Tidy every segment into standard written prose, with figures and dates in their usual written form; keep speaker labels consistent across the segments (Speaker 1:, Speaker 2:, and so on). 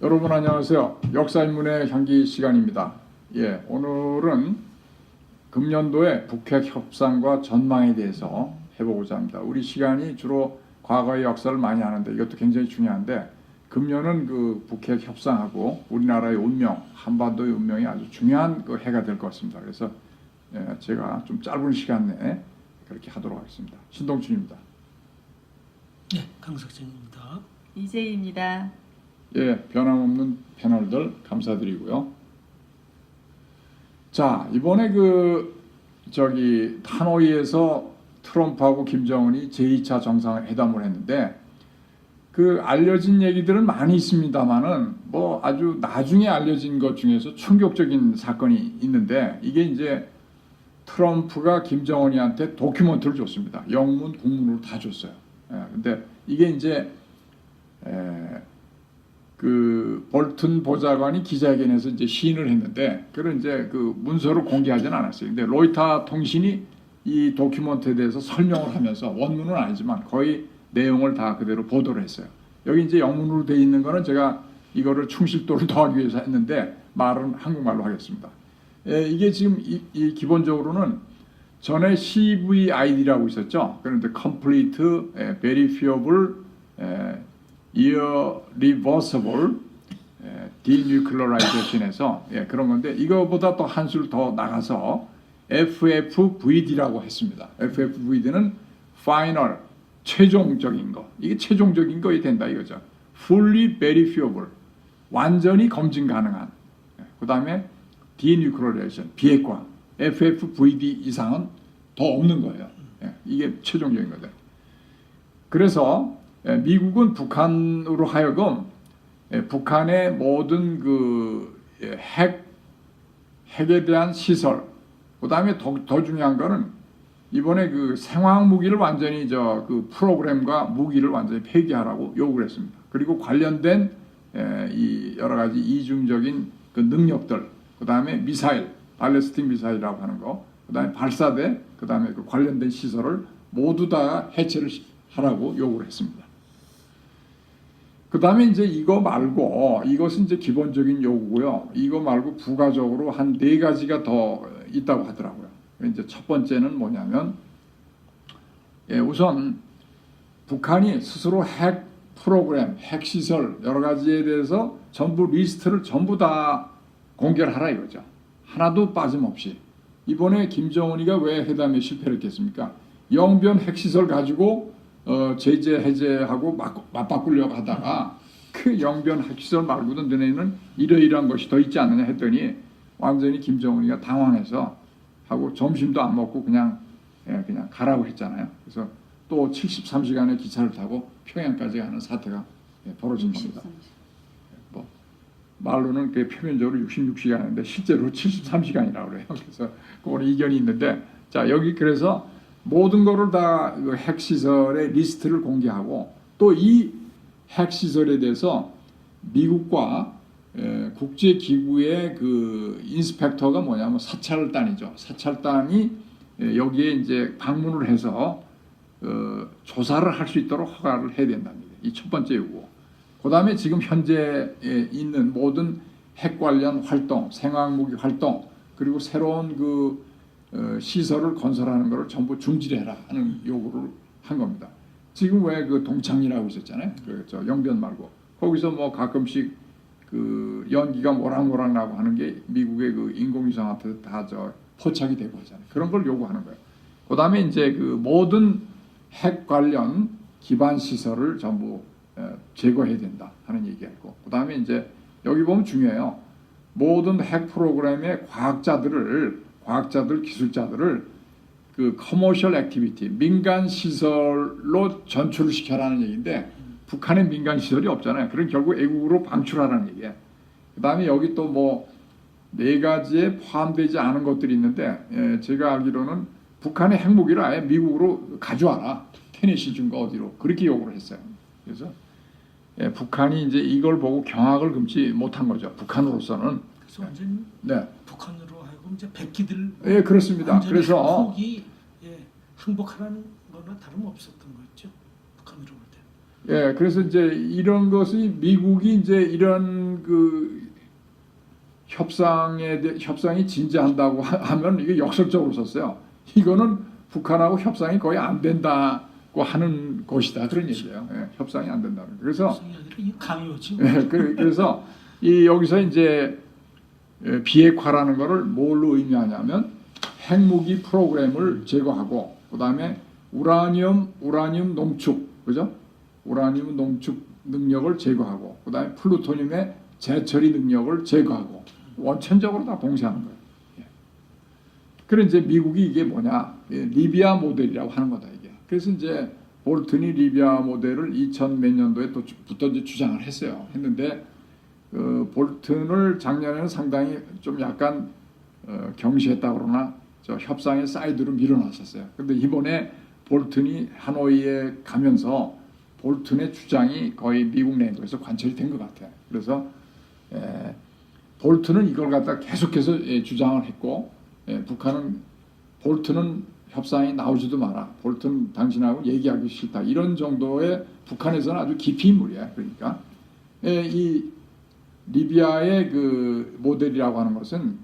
Speaker 1: 여러분 안녕하세요. 역사인문의 향기 시간입니다. 예, 오늘은 금년도의 북핵 협상과 전망에 대해서 해보고자 합니다. 우리 시간이 주로 과거의 역사를 많이 하는데 이것도 굉장히 중요한데 금년은 그 북핵 협상하고 우리나라의 운명, 한반도의 운명이 아주 중요한 그 해가 될 것 같습니다. 그래서 제가 좀 짧은 시간 내에 그렇게 하도록 하겠습니다. 신동춘입니다.
Speaker 2: 네, 강석진입니다.
Speaker 3: 이재희입니다.
Speaker 1: 예, 변함없는 패널들 감사드리고요. 자, 이번에 하노이에서 트럼프하고 김정은이 제2차 정상회담을 했는데 알려진 얘기들은 많이 있습니다만은 뭐 아주 나중에 알려진 것 중에서 충격적인 사건이 있는데 이게 이제 트럼프가 김정은이한테 도큐멘트를 줬습니다. 영문, 국문으로 다 줬어요. 근데 이게 이제 볼튼 보좌관이 기자회견에서 이제 시인을 했는데 그런 이제 그 문서를 공개하지는 않았어요. 근데 로이터 통신이 이 도큐멘트에 대해서 설명을 하면서 원문은 아니지만 거의 내용을 다 그대로 보도를 했어요. 여기 이제 영문으로 돼 있는 거는 제가 이거를 충실도를 더하기 위해서 했는데 말은 한국말로 하겠습니다. 이게 지금 이 기본적으로는 전에 CVID라고 있었죠. 그런데 Complete Verifiable Irreversible Denuclearization에서 그런 건데 이거보다 또 한 술 더 나가서 FFVD라고 했습니다. FFVD는 Final, 최종적인 거. 이게 최종적인 거이 된다 이거죠. Fully Verifiable, 완전히 검증 가능한. 그 다음에 Denuclearization, 비핵화. FFVD 이상은 더 없는 거예요. 이게 최종적인 거죠. 그래서 미국은 북한으로 하여금 북한의 모든 핵에 대한 시설, 그 다음에 더 중요한 거는 이번에 생화학 무기를 완전히 프로그램과 무기를 완전히 폐기하라고 요구를 했습니다. 그리고 관련된 이 여러 가지 이중적인 능력들, 그 다음에 미사일, 발리스틱 미사일이라고 하는 거, 그 다음에 발사대, 그 다음에 관련된 시설을 모두 다 해체를 하라고 요구를 했습니다. 그 다음에 이제 이거 말고 이것은 이제 기본적인 요구고요. 이거 말고 부가적으로 한 4가지가 더 있다고 하더라고요. 이제 첫 번째는 뭐냐면 우선 북한이 스스로 핵 프로그램, 핵 시설 여러 가지에 대해서 전부 리스트를 전부 다 공개를 하라 이거죠. 하나도 빠짐없이. 이번에 김정은이가 왜 회담에 실패를 했겠습니까? 영변 핵시설 가지고 제재 해제하고 맞바꾸려고 하다가 그 영변 핵시설 말고도 너네는 이러이러한 것이 더 있지 않느냐 했더니 완전히 김정은이가 당황해서 하고 점심도 안 먹고 그냥 가라고 했잖아요. 그래서 또 73시간의 기차를 타고 평양까지 가는 사태가 벌어진 겁니다. 뭐 말로는 그게 표면적으로 66시간인데 실제로 73시간이라고 그래요. 그래서 그거는 이견이 있는데 자 여기 그래서 모든 거를 다 핵시설의 리스트를 공개하고 또 이 핵시설에 대해서 미국과 국제기구의 인스펙터가 뭐냐면 사찰단이죠. 사찰단이 여기에 이제 방문을 해서 조사를 할 수 있도록 허가를 해야 된답니다. 이 첫 번째 요구. 그 다음에 지금 현재 있는 모든 핵 관련 활동, 생화학무기 활동, 그리고 새로운 시설을 건설하는 것을 전부 중지해라 하는 요구를 한 겁니다. 지금 왜 동창리라고 있었잖아요. 영변 말고 거기서 뭐 가끔씩 연기가 모락모락 나고 하는 게 미국의 인공위성한테 다 포착이 되고 하잖아요. 그런 걸 요구하는 거예요. 그 다음에 이제 모든 핵 관련 기반 시설을 전부 제거해야 된다 하는 얘기였고, 그 다음에 이제 여기 보면 중요해요. 모든 핵 프로그램의 과학자들, 기술자들을 커머셜 액티비티, 민간 시설로 전출을 시켜라는 얘기인데 북한에 민간 시설이 없잖아요. 그럼 결국 애국으로 방출하라는 얘기예요. 그 다음에 여기 또 뭐 4가지에 포함되지 않은 것들이 있는데 제가 알기로는 북한의 핵무기를 아예 미국으로 가져와라. 테네시 준 거 어디로 그렇게 요구를 했어요. 그래서 북한이 이제 이걸 보고 경악을 금치 못한 거죠. 북한으로서는.
Speaker 2: 그래서 완전 북한으로 하여금 이제 백기들.
Speaker 1: 그렇습니다. 그래서
Speaker 2: 폭이 항복하라는 거나 다름없었던 거죠. 북한으로 볼 때.
Speaker 1: 예, 그래서 이제 이런 것이 미국이 이제 이런 그 협상이 진지한다고 하면 이게 역설적으로 썼어요. 이거는 북한하고 협상이 거의 안 된다고 하는 것이다 그런 얘기예요. 예, 협상이 안 된다는. 그래서
Speaker 2: 이 강요지.
Speaker 1: 예, 그래서 이 여기서 이제 비핵화라는 것을 뭘로 의미하냐면 핵무기 프로그램을 제거하고 그다음에 우라늄 농축, 그죠? 우라늄 농축 능력을 제거하고 그다음에 플루토늄의 재처리 능력을 제거하고 원천적으로 다 봉쇄하는 거예요. 예. 그래 이제 미국이 이게 뭐냐? 리비아 모델이라고 하는 거다 이게. 그래서 이제 볼튼이 리비아 모델을 2000 몇 년도에 또부터 이제 주장을 했어요. 했는데 볼튼을 작년에는 상당히 좀 약간 경시했다 그러나 저 협상의 사이드로 밀어놨었어요. 근데 이번에 볼튼이 하노이에 가면서 볼튼의 주장이 거의 미국 내부에서 관철이 된 것 같아요. 그래서 볼튼은 이걸 갖다 계속해서 주장을 했고 북한은 볼튼은 협상이 나오지도 마라. 볼튼 당신하고 얘기하기 싫다. 이런 정도의 북한에서는 아주 깊이 인물이야. 그러니까 이 리비아의 그 모델이라고 하는 것은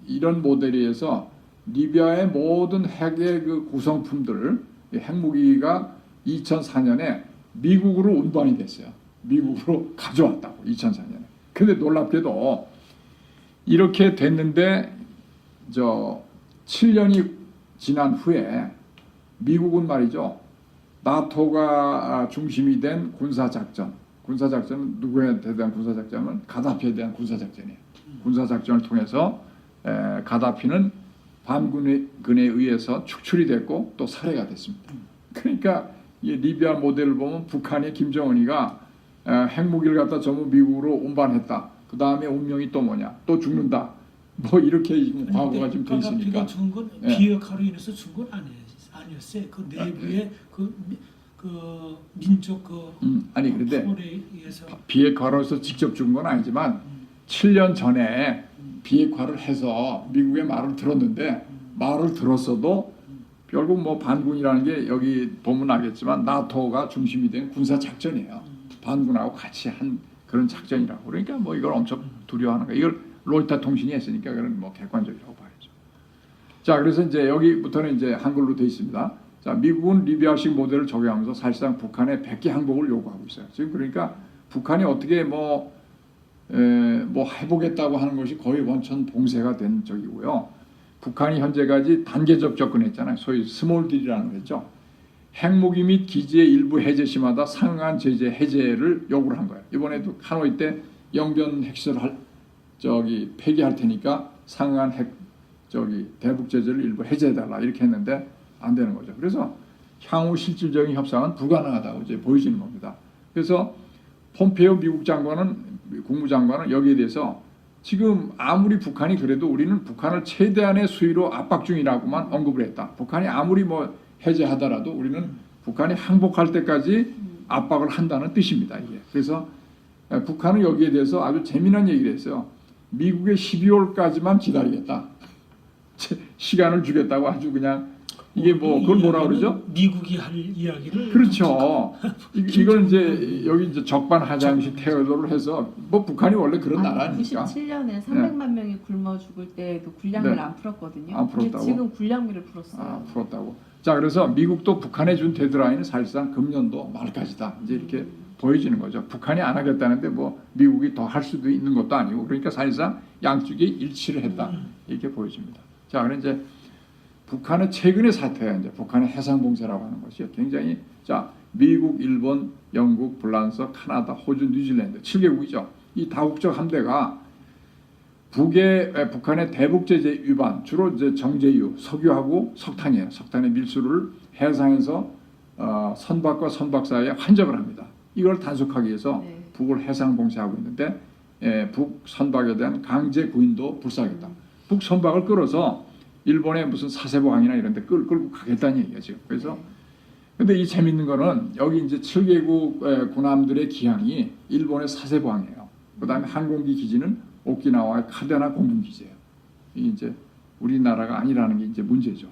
Speaker 1: 이런 모델에서 리비아의 모든 핵의 그 구성품들을 핵무기가 2004년에 미국으로 운반이 됐어요. 미국으로 가져왔다고 2004년에. 근데 놀랍게도 이렇게 됐는데 저 7년이 지난 후에 미국은 말이죠. 나토가 중심이 된 군사작전은 누구에 대한 군사작전은 가다피에 대한 군사작전이에요. 군사작전을 통해서 가다피는 반군에 의해서 축출이 됐고 또 살해가 됐습니다. 그러니까 이 리비아 모델을 보면 북한의 김정은이가 핵무기를 갖다 전부 미국으로 운반했다. 그 다음에 운명이 또 뭐냐? 또 죽는다. 뭐 이렇게 지금 과거가 좀 돼 있으니까.
Speaker 2: 가다피가 죽은 건 비핵화로 인해서 죽은 건 아니었어요. 그 내부의 그 민족
Speaker 1: 아니 그런데
Speaker 2: 프로에 의해서
Speaker 1: 비핵화로서 직접 죽은 건 아니지만 7년 전에 비핵화를 해서 미국의 말을 들었는데 말을 들었어도 결국 뭐 반군이라는 게 여기 보면 알겠지만 나토가 중심이 된 군사 작전이에요. 반군하고 같이 한 그런 작전이라고. 그러니까 뭐 이걸 엄청 두려워하는 거예요. 이걸 로이터 통신이 했으니까 그건 뭐 객관적이라고 봐야죠. 자, 그래서 이제 여기부터는 이제 한글로 돼 있습니다. 자, 미국은 리비아식 모델을 적용하면서 사실상 북한의 백기 항복을 요구하고 있어요. 지금 그러니까 북한이 어떻게 뭐 해보겠다고 하는 것이 거의 원천 봉쇄가 된 적이고요. 북한이 현재까지 단계적 접근했잖아요. 소위 스몰 딜이라는 거죠. 핵무기 및 기지의 일부 해제 시마다 상응한 제재 해제를 요구를 한 거예요. 이번에도 하노이 때 영변 핵시설 폐기할 테니까 상응한 대북 제재를 일부 해제해달라 이렇게 했는데 안 되는 거죠. 그래서 향후 실질적인 협상은 불가능하다고 이제 보여지는 겁니다. 그래서 폼페이오 미국 국무장관은 여기에 대해서 지금 아무리 북한이 그래도 우리는 북한을 최대한의 수위로 압박 중이라고만 언급을 했다. 북한이 아무리 뭐 해제하더라도 우리는 북한이 항복할 때까지 압박을 한다는 뜻입니다. 이게. 그래서 북한은 여기에 대해서 아주 재미난 얘기를 했어요. 미국의 12월까지만 기다리겠다. 시간을 주겠다고 아주 그냥 이게 뭐 그걸 뭐라 그러죠?
Speaker 2: 미국이 할 이야기를
Speaker 1: 그렇죠. 이걸 이제 여기 이제 적반하장식 태도를 해서 뭐 북한이 원래 그런 나라니까.
Speaker 3: 97년에 300만 명이 굶어 죽을 때도 군량미를 안 풀었거든요.
Speaker 1: 안 풀었다고?
Speaker 3: 근데 지금 군량미를 풀었어요.
Speaker 1: 풀었다고. 자, 그래서 미국도 북한에 준 데드라인은 사실상 금년도 말까지다. 이제 이렇게 보여지는 거죠. 북한이 안 하겠다는데 뭐 미국이 더 할 수도 있는 것도 아니고 그러니까 사실상 양쪽이 일치를 했다. 이렇게 보여집니다. 자, 그럼 이제 북한의 최근의 사태가 이제 북한의 해상 봉쇄라고 하는 것이요. 굉장히 자, 미국, 일본, 영국, 프랑스, 카나다, 호주, 뉴질랜드 7개국이죠. 이 다국적 함대가 북한의 대북 제재 위반, 주로 이제 정제유, 석유하고 석탄이에요. 석탄의 밀수를 해상에서 선박과 선박 사이에 환적을 합니다. 이걸 단속하기 위해서 북을 해상 봉쇄하고 있는데 북 선박에 대한 강제 구인도 불사하겠다. 북 선박을 끌어서 일본의 무슨 사세보항이나 이런 데 끌고 가겠다는 얘기예요, 지금. 그래서 근데 이 재밌는 거는 여기 이제 7개국 군함들의 기항이 일본의 사세보항이에요. 그다음에 항공기 기지는 오키나와의 카데나 공군기지예요. 이게 이제 우리나라가 아니라는 게 이제 문제죠.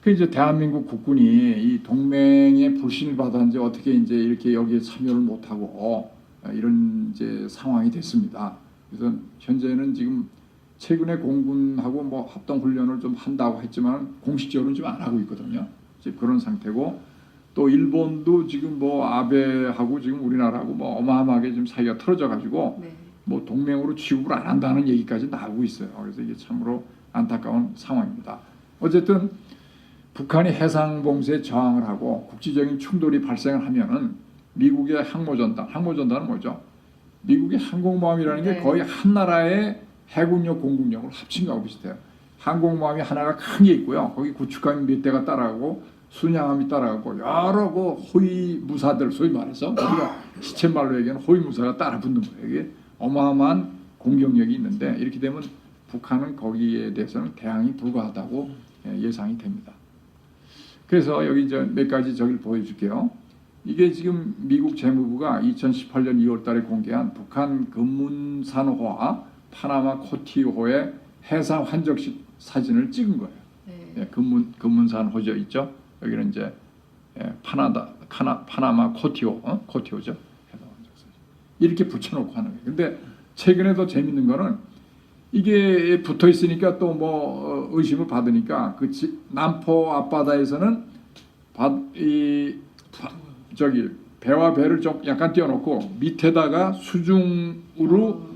Speaker 1: 그 이제 대한민국 국군이 이 동맹의 불신을 받았는지 어떻게 이제 이렇게 여기에 참여를 못하고 이런 이제 상황이 됐습니다. 그래서 현재는 지금 최근에 공군하고 뭐 합동 훈련을 좀 한다고 했지만 공식적으로는 좀 안 하고 있거든요. 이제 그런 상태고 또 일본도 지금 뭐 아베하고 지금 우리나라하고 뭐 어마어마하게 지금 사이가 틀어져 가지고
Speaker 3: 네.
Speaker 1: 뭐 동맹으로 취급을 안 한다는 얘기까지 나오고 있어요. 그래서 이게 참으로 안타까운 상황입니다. 어쨌든 북한이 해상 봉쇄에 저항을 하고 국지적인 충돌이 발생을 하면은 미국의 항모전단은 뭐죠? 미국의 항공모함이라는 게
Speaker 3: 네.
Speaker 1: 거의 한 나라의 해군력 공군력을 합친 거하고 비슷해요. 항공모함이 하나가 큰 게 있고요. 거기 구축함이 몇 대가 따라가고 순양함이 따라가고 여러 그 호위 무사들 소위 말해서 우리가 시쳇말로 얘기하는 호위 무사가 따라 붙는 거예요. 이게 어마어마한 공격력이 있는데 이렇게 되면 북한은 거기에 대해서는 대항이 불가하다고 예상이 됩니다. 그래서 여기 이제 몇 가지 저기를 보여줄게요. 이게 지금 미국 재무부가 2018년 2월달에 공개한 북한 금문산호와 파나마 코티호의 해상 환적식 사진을 찍은 거예요.
Speaker 3: 네.
Speaker 1: 금문산호죠 있죠. 여기는 이제 파나마 코티호, 코티호죠. 해상 환적사진. 이렇게 붙여놓고 하는 거예요. 근데 최근에 더 재밌는 거는 이게 붙어 있으니까 또 뭐 의심을 받으니까 그 남포 앞바다에서는 저기 배와 배를 좀 약간 띄워놓고 밑에다가 수중으로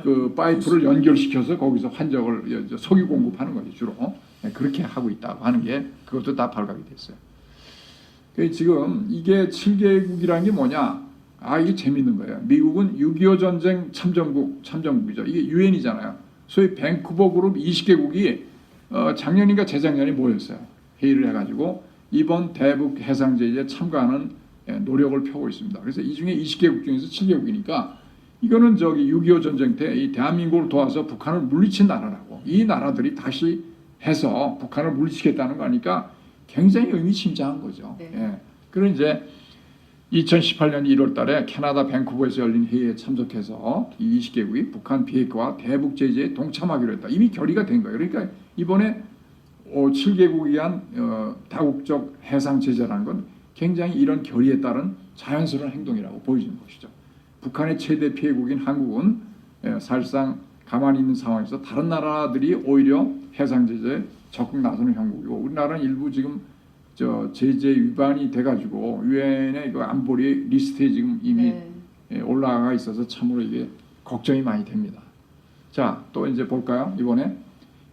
Speaker 1: 그 파이프를 연결시켜서 거기서 환적을 석유 공급하는 거죠 주로. 그렇게 하고 있다고 하는 게 그것도 다 발각이 됐어요. 그래서 지금 이게 7개국이라는 게 뭐냐? 이게 재밌는 거예요. 미국은 6.25 전쟁 참전국이죠. 이게 유엔이잖아요. 소위 밴쿠버 그룹 20개국이 작년인가 재작년에 모였어요. 회의를 해가지고 이번 대북 해상 제재에 참가하는 노력을 펴고 있습니다. 그래서 이 중에 20개국 중에서 7개국이니까 이거는 저기 6.25 전쟁 때 이 대한민국을 도와서 북한을 물리친 나라라고 이 나라들이 다시 해서 북한을 물리치겠다는 거 하니까 굉장히 의미심장한 거죠.
Speaker 3: 네.
Speaker 1: 예. 그런 이제 2018년 1월 달에 캐나다 밴쿠버에서 열린 회의에 참석해서 이 20개국이 북한 비핵화와 대북 제재에 동참하기로 했다. 이미 결의가 된 거예요. 그러니까 이번에 7개국이 한 다국적 해상 제재라는 건 굉장히 이런 결의에 따른 자연스러운 행동이라고 보여지는 것이죠. 북한의 최대 피해국인 한국은 사실상 가만히 있는 상황에서 다른 나라들이 오히려 해상 제재에 적극 나서는 형국이고 우리나라는 일부 지금 제재 위반이 돼가지고 유엔의 그 안보리 리스트에 지금 이미 올라가 있어서 참으로 이게 걱정이 많이 됩니다. 자, 또 이제 볼까요?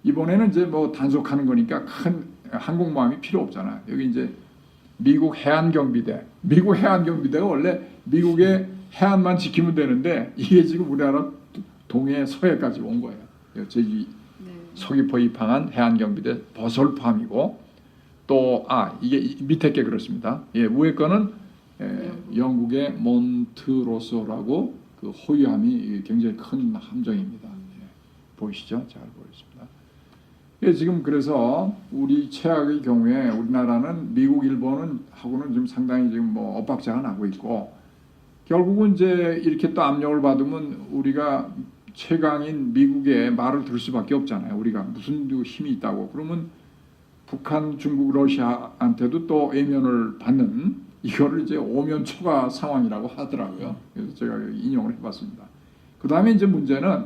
Speaker 1: 이번에는 이제 뭐 단속하는 거니까 큰 항공모함이 필요 없잖아요. 여기 이제 미국 해안경비대가 원래 미국의 해안만 지키면 되는데 이게 지금 우리나라 동해 서해까지 온 거예요. 제주 서귀포 입항한 해안경비대 버설팜이고 또 이게 밑에 게 그렇습니다. 위에 거는 영국의 몬트로소라고 그 호위함이 굉장히 큰 함정입니다. 보이시죠? 잘 보이십니다. 지금 그래서 우리 최악의 경우에 우리나라는 미국, 일본은 하고는 좀 상당히 지금 뭐 엇박자가 나고 있고 결국은 이제 이렇게 또 압력을 받으면 우리가 최강인 미국의 말을 들을 수밖에 없잖아요. 우리가 무슨 힘이 있다고 그러면 북한, 중국, 러시아한테도 또 외면을 받는 이거를 이제 오면초가 상황이라고 하더라고요. 그래서 제가 인용을 해봤습니다. 그 다음에 이제 문제는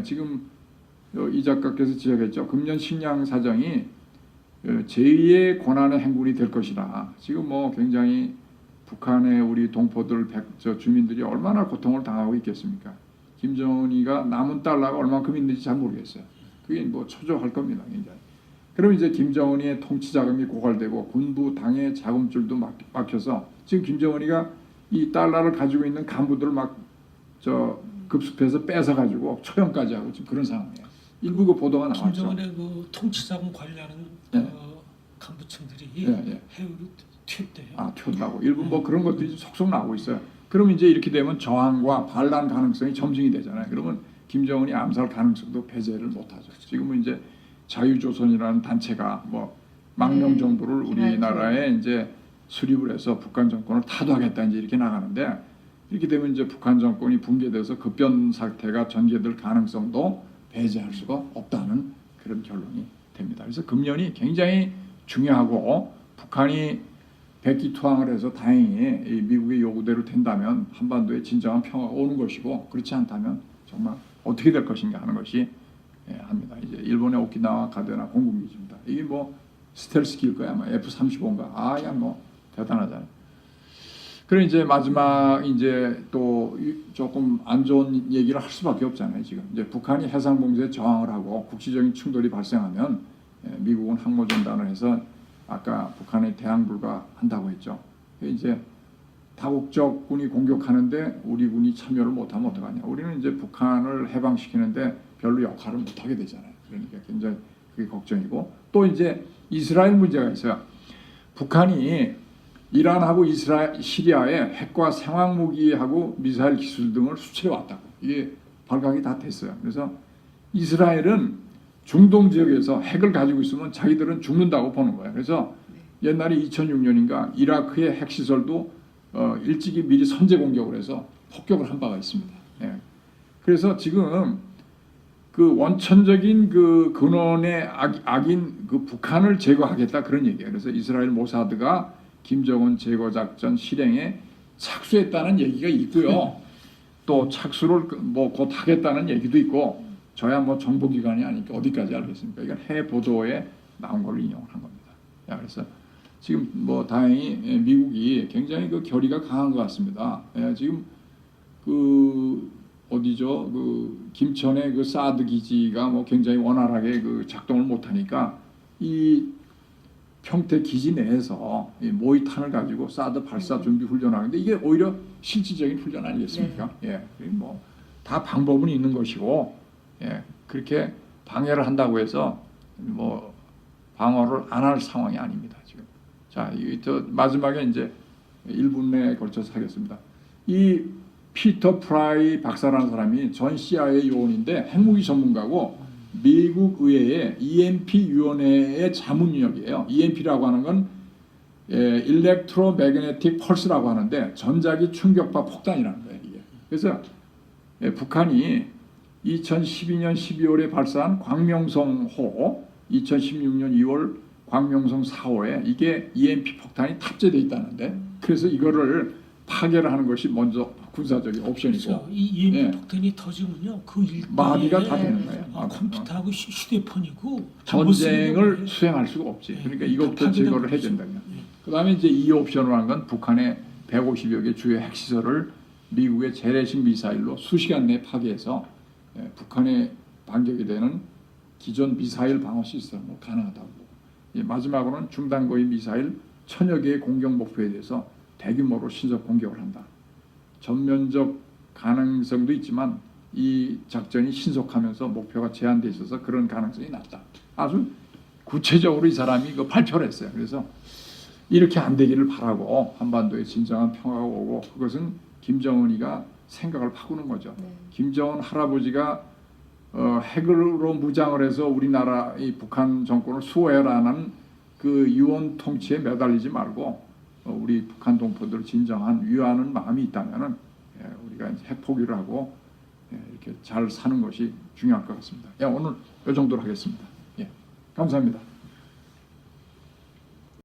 Speaker 1: 지금 이 작가께서 지적했죠. 금년 식량 사정이 제2의 고난의 행군이 될 것이다. 지금 뭐 굉장히 북한의 우리 동포들, 주민들이 얼마나 고통을 당하고 있겠습니까? 김정은이가 남은 달러가 얼마큼 있는지 잘 모르겠어요. 그게 뭐 초조할 겁니다. 굉장히. 그럼 이제 김정은이의 통치 자금이 고갈되고 군부 당의 자금줄도 막혀서 지금 김정은이가 이 달러를 가지고 있는 간부들을 막 급습해서 뺏어 가지고 처형까지 하고 지금 그런 상황이에요. 일부 그 보도가 나왔죠.
Speaker 2: 김정은의 그 통치자금 관리하는 간부층들이 해외로 튀었대요.
Speaker 1: 튀었다고. 일부 뭐 그런 것들이 속속 나오고 있어요. 그럼 이제 이렇게 되면 저항과 반란 가능성이 점증이 되잖아요. 그러면 김정은이 암살 가능성도 배제를 못하죠. 지금은 이제 자유조선이라는 단체가 뭐 망명 정부를 우리나라에 이제 수립을 해서 북한 정권을 타도하겠다 이제 이렇게 나가는데 이렇게 되면 이제 북한 정권이 붕괴돼서 급변 사태가 전개될 가능성도 배제할 수가 없다는 그런 결론이 됩니다. 그래서 금년이 굉장히 중요하고 북한이 백기투항을 해서 다행히 이 미국의 요구대로 된다면 한반도에 진정한 평화가 오는 것이고 그렇지 않다면 정말 어떻게 될 것인가 하는 것이 합니다. 이제 일본의 오키나와 가데나 공군기지입니다. 이게 뭐 스텔스기일 거야, 뭐 F-35인가. 야 뭐 대단하잖아요. 그래 이제 마지막 이제 또 조금 안 좋은 얘기를 할 수밖에 없잖아요. 지금 이제 북한이 해상 봉쇄에 저항을 하고 국지적인 충돌이 발생하면 미국은 항모전단을 해서 아까 북한에 대항 불가한다고 했죠. 이제 다국적군이 공격하는데 우리 군이 참여를 못하면 어떡하냐. 우리는 이제 북한을 해방시키는데 별로 역할을 못하게 되잖아요. 그러니까 굉장히 그게 걱정이고 또 이제 이스라엘 문제가 있어요. 북한이 이란하고 시리아에 핵과 생화무기하고 미사일 기술 등을 수출해 왔다고. 이게 발각이 다 됐어요. 그래서 이스라엘은 중동 지역에서 핵을 가지고 있으면 자기들은 죽는다고 보는 거예요. 그래서 옛날에 2006년인가 이라크의 핵시설도 일찍이 미리 선제 공격을 해서 폭격을 한 바가 있습니다. 그래서 지금 그 원천적인 그 근원의 악인 그 북한을 제거하겠다 그런 얘기예요. 그래서 이스라엘 모사드가 김정은 제거 작전 실행에 착수했다는 얘기가 있고요. 또 착수를 뭐 곧 하겠다는 얘기도 있고 저야 뭐 정보기관이 아니니까 어디까지 알겠습니까? 이건 해외 보도에 나온 걸 인용을 한 겁니다. 그래서 지금 뭐 다행히 미국이 굉장히 그 결의가 강한 것 같습니다. 지금 그 어디죠? 그 김천의 그 사드 기지가 뭐 굉장히 원활하게 그 작동을 못하니까 이 평택 기지 내에서 모의탄을 가지고 사드 발사 준비 훈련하는데 이게 오히려 실질적인 훈련 아니겠습니까? 뭐 다 방법은 있는 것이고 그렇게 방해를 한다고 해서 뭐 방어를 안 할 상황이 아닙니다 지금. 자, 저 마지막에 이제 1분에 걸쳐서 하겠습니다. 이 피터 프라이 박사라는 사람이 전 CIA 요원인데 핵무기 전문가고 미국 의회의 EMP 위원회의 자문위원이에요. EMP라고 하는 건 일렉트로매그네틱 펄스라고 하는데 전자기 충격파 폭탄이라는 거예요. 이게. 그래서 북한이 2012년 12월에 발사한 광명성호, 2016년 2월 광명성 4호에 이게 EMP 폭탄이 탑재되어 있다는데 그래서 이거를 파괴를 하는 것이 먼저 군사적인 옵션이고
Speaker 2: 그렇죠. 이 EMP 폭탄이 터지면요 그
Speaker 1: 마비가 다 되는 거예요.
Speaker 2: 컴퓨터하고 휴대폰이고
Speaker 1: 전쟁을 수행할 수가 없지. 그러니까 이것부터 제거를 해야 된다면. 그다음에 이제 이 옵션으로 하는 건 북한의 150여 개 주요 핵시설을 미국의 재래식 미사일로 수시간 내에 파괴해서 북한에 반격이 되는 기존 미사일 방어 시스템으로 가능하다고. 마지막으로는 중단거리 미사일 1000여 개의 공격 목표에 대해서 대규모로 신속 공격을 한다. 전면적 가능성도 있지만 이 작전이 신속하면서 목표가 제한돼 있어서 그런 가능성이 낮다. 아주 구체적으로 이 사람이 그 발표를 했어요. 그래서 이렇게 안 되기를 바라고 한반도에 진정한 평화가 오고 그것은 김정은이가 생각을 바꾸는 거죠. 김정은 할아버지가 핵으로 무장을 해서 우리나라 이 북한 정권을 수호해라는 그 유언 통치에 매달리지 말고 우리 북한 동포들 진정한 위하는 마음이 있다면은 우리가 이제 핵 포기를 하고 이렇게 잘 사는 것이 중요할 것 같습니다. 오늘 이 정도로 하겠습니다. 감사합니다.